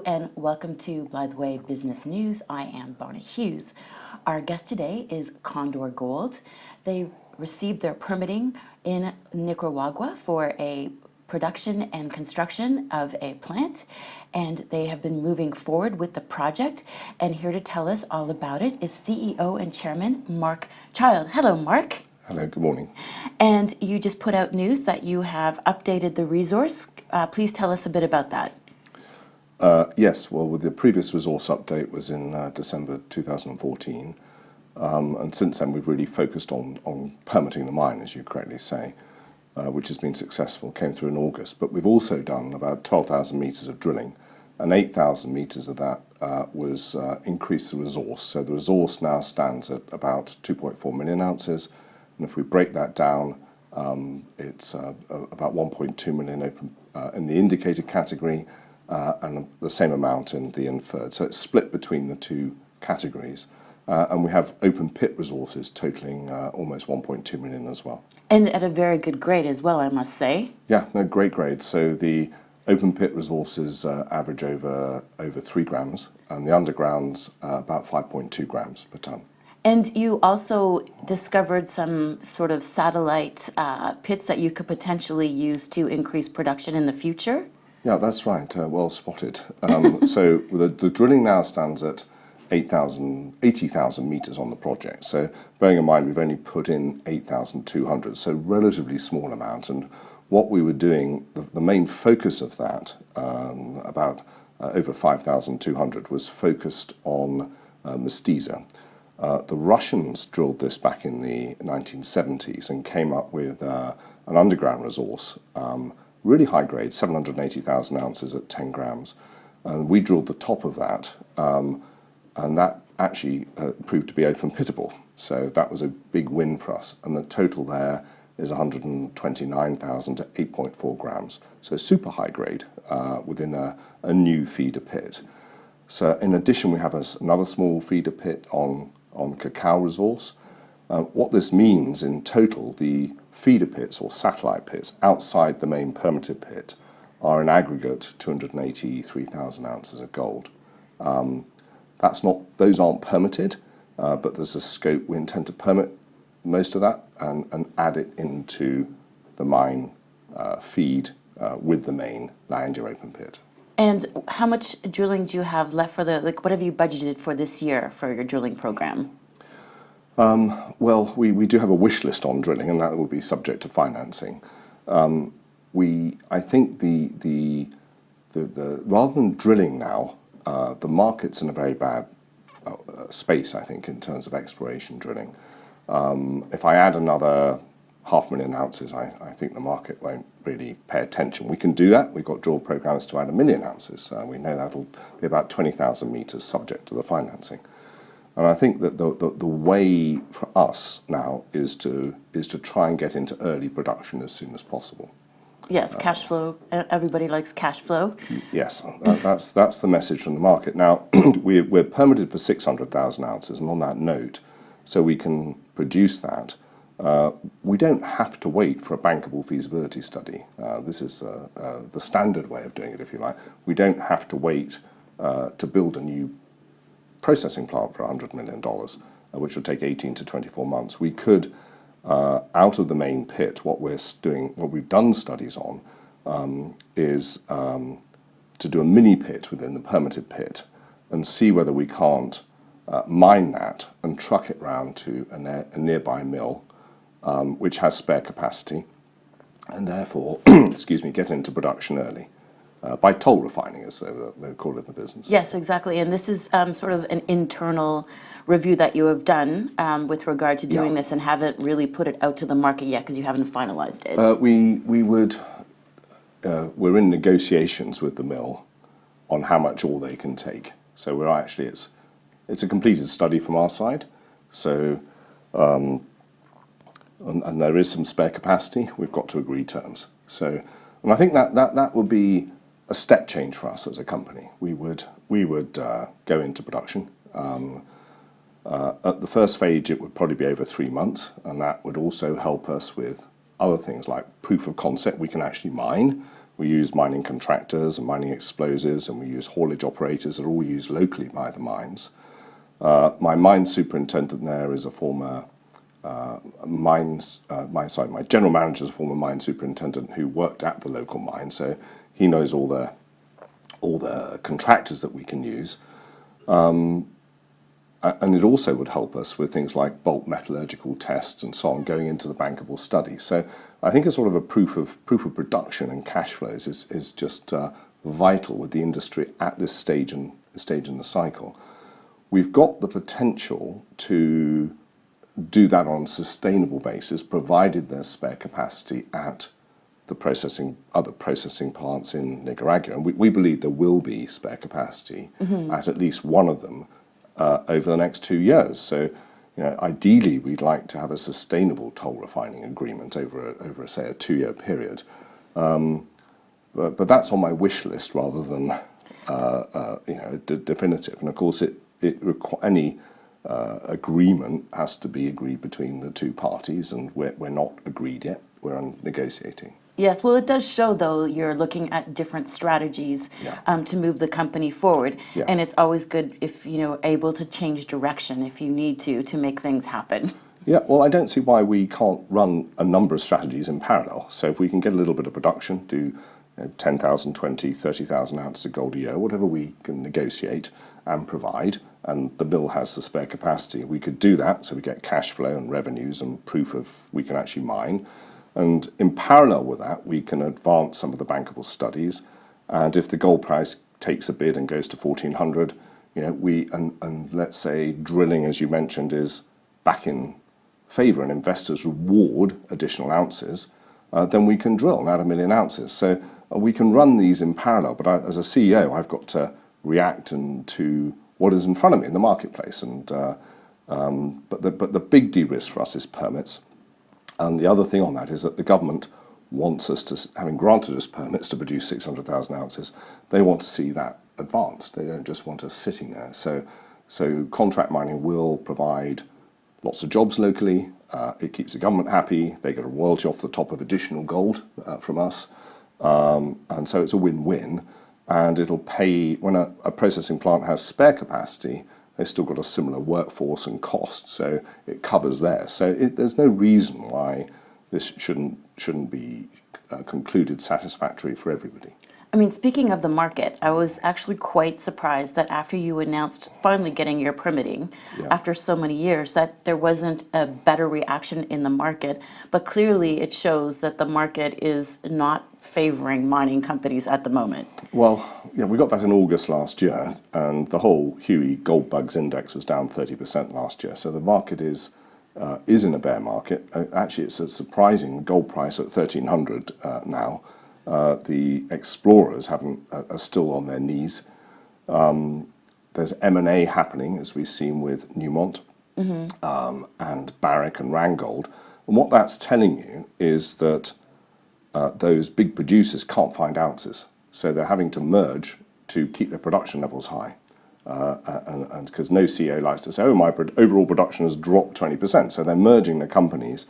Hello and welcome to By the Way Business News. I am Barney Hughes. Our guest today is Condor Gold. They received their permitting in Nicaragua for a production and construction of a plant, and they have been moving forward with the project. And here to tell us all about it is CEO and Chairman Mark Child. Hello, Mark. Hello, good morning. And you just put out news that you have updated the resource. Please tell us a bit about that. Yes, well, the previous resource update was in December 2014, and since then we've really focused on permitting the mine, as you correctly say, which has been successful, came through in August. But we've also done about 12,000 metres of drilling, and 8,000 metres of that was increased the resource. So the resource now stands at about 2.4 million ounces, and if we break that down, it's about 1.2 million open in the indicated category, and the same amount in the inferred. So it's split between the two categories. And we have open pit resources totaling almost 1.2 million as well. And at a very good grade as well, I must say. Yeah, no, great grade. So the open pit resources average over 3 grams, and the underground's about 5.2 grams per tonne. And you also discovered some sort of satellite pits that you could potentially use to increase production in the future? Yeah, that's right. Well spotted. So the drilling now stands at 80,000 metres on the project. So bearing in mind we've only put in 8,200, so relatively small amount. And what we were doing, the main focus of that, about over 5,200, was focused on Mestiza. The Russians drilled this back in the 1970s and came up with an underground resource, really high grade, 780,000 ounces at 10 grams. And we drilled the top of that, and that actually proved to be open pittable. So that was a big win for us. And the total there is 129,000 to 8.4 grams. So super high grade within a new feeder pit. So in addition, we have another small feeder pit on Cacao resource. What this means in total, the feeder pits or satellite pits outside the main permitted pit are in aggregate 283,000 ounces of gold. Those aren't permitted, but there's a scope. We intend to permit most of that and add it into the mine feed with the main Landia open pit. And how much drilling do you have left for what have you budgeted for this year for your drilling program? Well, we do have a wish list on drilling, and that will be subject to financing. I think the rather than drilling now, the market's in a very bad space, I think, in terms of exploration drilling. If I add another 500,000 ounces, I think the market won't really pay attention. We can do that. We've got drill programs to add 1 million ounces. We know that'll be about 20,000 metres subject to the financing. And I think that the way for us now is to try and get into early production as soon as possible. Yes, cash flow. Everybody likes cash flow. Yes, that's the message from the market. Now, we're permitted for 600,000 ounces, and on that note, so we can produce that, we don't have to wait for a bankable feasibility study. This is the standard way of doing it, if you like. We don't have to wait to build a new processing plant for $100 million, which would take 18 to 24 months. We could, out of the main pit, what we've done studies on, is to do a mini pit within the permitted pit and see whether we can't mine that and truck it round to a nearby mill, which has spare capacity, and therefore, get into production early. By toll refining, as they call it in the business. Yes, exactly. And this is sort of an internal review that you have done with regard to doing this, and haven't really put it out to the market yet because you haven't finalized it. We're in negotiations with the mill on how much ore they can take. So we're actually, it's a completed study from our side. So, and there is some spare capacity. We've got to agree terms. So, and I think that would be a step change for us as a company. We would go into production. At the first stage, it would probably be over 3 months, and that would also help us with other things like proof of concept. We can actually mine We use mining contractors and mining explosives, and we use haulage operators that are all used locally by the mines. My mine superintendent there is a former my general manager is a former mine superintendent who worked at the local mine, so he knows all the contractors that we can use. And it also would help us with things like bulk metallurgical tests and so on going into the bankable study. So I think a sort of a proof of production and cash flows is just vital with the industry at this stage in the cycle. We've got the potential to do that on a sustainable basis, provided there's spare capacity at the other processing plants in Nicaragua. And we believe there will be spare capacity at least one of them over the next 2 years. So, ideally, we'd like to have a sustainable toll refining agreement over say, a 2-year period. But that's on my wish list rather than definitive. And of course, any agreement has to be agreed between the two parties, and we're not agreed yet. We're negotiating. Yes, well, it does show, though, you're looking at different strategies to move the company forward. Yeah. And it's always good if, able to change direction if you need to make things happen. Yeah, well, I don't see why we can't run a number of strategies in parallel. So if we can get a little bit of production, do 10,000, 20, 30,000 ounces of gold a year, whatever we can negotiate and provide, and the mill has the spare capacity, we could do that so we get cash flow and revenues and proof of we can actually mine. And in parallel with that, we can advance some of the bankable studies. And if the gold price takes a bid and goes to 1,400, and let's say drilling, as you mentioned, is back in favour and investors reward additional ounces, then we can drill and add 1 million ounces. So we can run these in parallel. But as a CEO, I've got to react to what is in front of me in the marketplace. And but the big de-risk for us is permits. And the other thing on that is that the government wants us to, having granted us permits to produce 600,000 ounces, they want to see that advanced. They don't just want us sitting there. So contract mining will provide lots of jobs locally. It keeps the government happy. They get a royalty off the top of additional gold from us. And so it's a win-win. And it'll pay, when a processing plant has spare capacity, they've still got a similar workforce and cost, so it covers there. So there's no reason why this shouldn't be concluded satisfactory for everybody. I mean, speaking of the market, I was actually quite surprised that after you announced finally getting your permitting, after so many years, that there wasn't a better reaction in the market. But clearly it shows that the market is not favoring mining companies at the moment. Well, yeah, we got that in August last year, and the whole Huey Gold Bugs Index was down 30% last year. So the market is in a bear market. Actually, it's a surprising gold price at 1,300 now. The explorers are still on their knees. There's M&A happening, as we've seen with Newmont and Barrick and Randgold. And what that's telling you is that those big producers can't find ounces. So they're having to merge to keep their production levels high. And because no CEO likes to say, my overall production has dropped 20%. So they're merging the companies,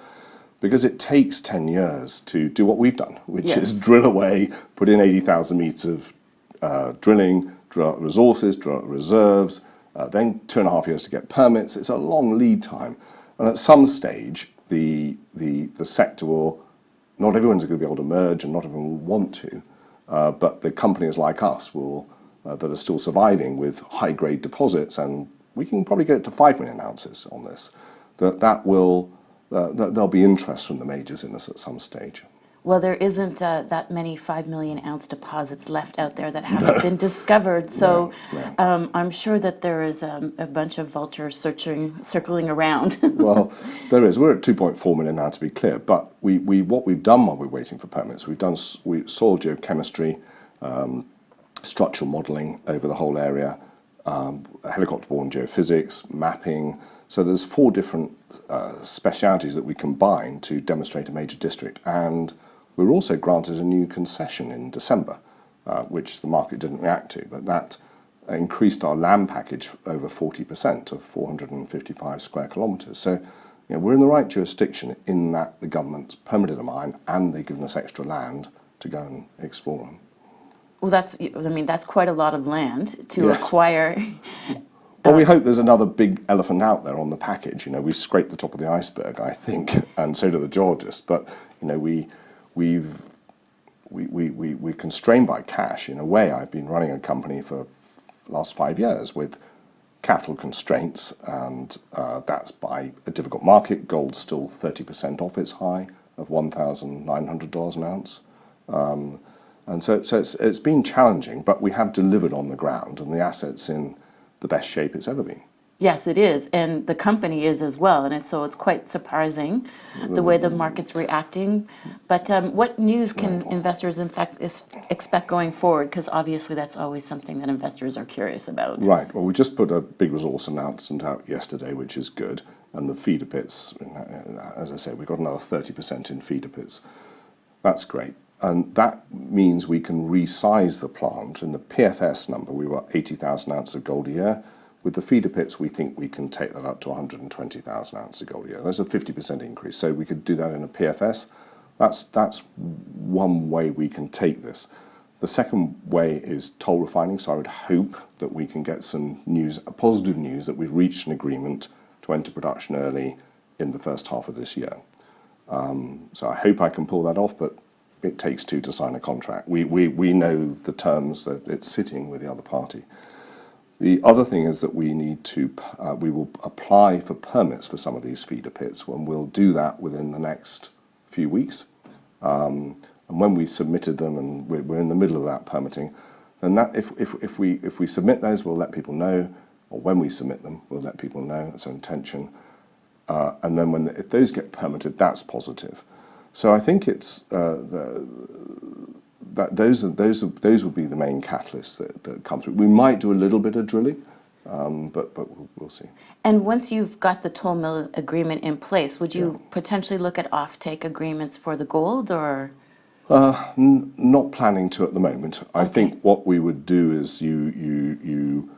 because it takes 10 years to do what we've done, which is drill away, put in 80,000 meters of drilling, drill out resources, drill out reserves, then 2.5 years to get permits. It's a long lead time. And at some stage, the sector will, not everyone's going to be able to merge and not everyone will want to, but the companies like us that are still surviving with high-grade deposits, and we can probably get it to 5 million ounces on this, there'll be interest from the majors in this at some stage. Well, there isn't that many 5 million ounce deposits left out there that haven't been discovered. So I'm sure that there is a bunch of vultures circling around. Well, there is. We're at 2.4 million now, to be clear. But what we've done while we're waiting for permits, we've done soil geochemistry, structural modelling over the whole area, helicopter-borne geophysics, mapping. So there's 4 different specialities that we combine to demonstrate a major district. And we were also granted a new concession in December, which the market didn't react to. But that increased our land package over 40% of 455 square kilometres. So we're in the right jurisdiction in that the government's permitted a mine and they've given us extra land to go and explore them. Well, that's quite a lot of land to Yes. acquire. Well, we hope there's another big elephant out there on the package. We scraped the top of the iceberg, I think, and so do the geologists. But we're constrained by cash. In a way, I've been running a company for the last 5 years with capital constraints, and that's by a difficult market. Gold's still 30% off its high of $1,900 an ounce. And so it's been challenging, but we have delivered on the ground, and the asset's in the best shape it's ever been. Yes, it is, and the company is as well, and so it's quite surprising the way the market's reacting. But what news can investors, in fact, expect going forward? Because obviously that's always something that investors are curious about. Right. Well, we just put a big resource announcement out yesterday, which is good, and the feeder pits, as I say, we've got another 30% in feeder pits. That's great. And that means we can resize the plant. In the PFS number, we were 80,000 ounces of gold a year. With the feeder pits, we think we can take that up to 120,000 ounces of gold a year. That's a 50% increase. So we could do that in a PFS. That's one way we can take this. The second way is toll refining. So I would hope that we can get some news, positive news, that we've reached an agreement to enter production early in the first half of this year. So I hope I can pull that off, but it takes two to sign a contract. We know the terms that it's sitting with the other party. The other thing is that we will apply for permits for some of these feeder pits, and we'll do that within the next few weeks. And when we submitted them, and we're in the middle of that permitting, then that if we submit those, we'll let people know, or when we submit them, we'll let people know. That's our intention. And then if those get permitted, that's positive. So I think it's those would be the main catalysts that come through. We might do a little bit of drilling, but we'll see. And once you've got the toll mill agreement in place, would you potentially look at offtake agreements for the gold, or? Not planning to at the moment. I think what we would do is you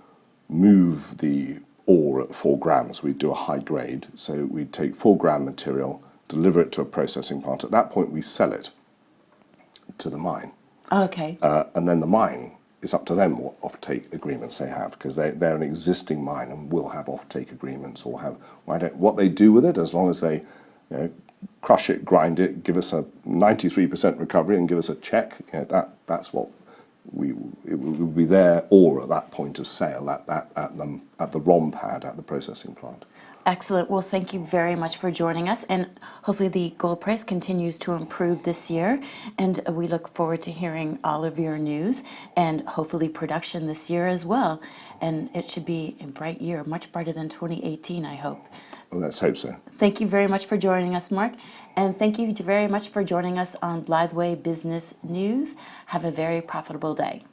move the ore at 4 grams. We'd do a high grade. So we'd take 4 gram material, deliver it to a processing plant. At that point, we sell it to the mine. Okay. And then the mine, it's up to them what offtake agreements they have, because they're an existing mine and will have offtake agreements, or have what they do with it, as long as they crush it, grind it, give us a 93% recovery and give us a check. That's what it will be their ore at that point of sale, at the ROM pad, at the processing plant. Excellent. Well, thank you very much for joining us, and hopefully the gold price continues to improve this year, and we look forward to hearing all of your news, and hopefully production this year as well. And it should be a bright year, much brighter than 2018, I hope. Well, let's hope so. Thank you very much for joining us, Mark, and thank you very much for joining us on Blytheway Business News. Have a very profitable day.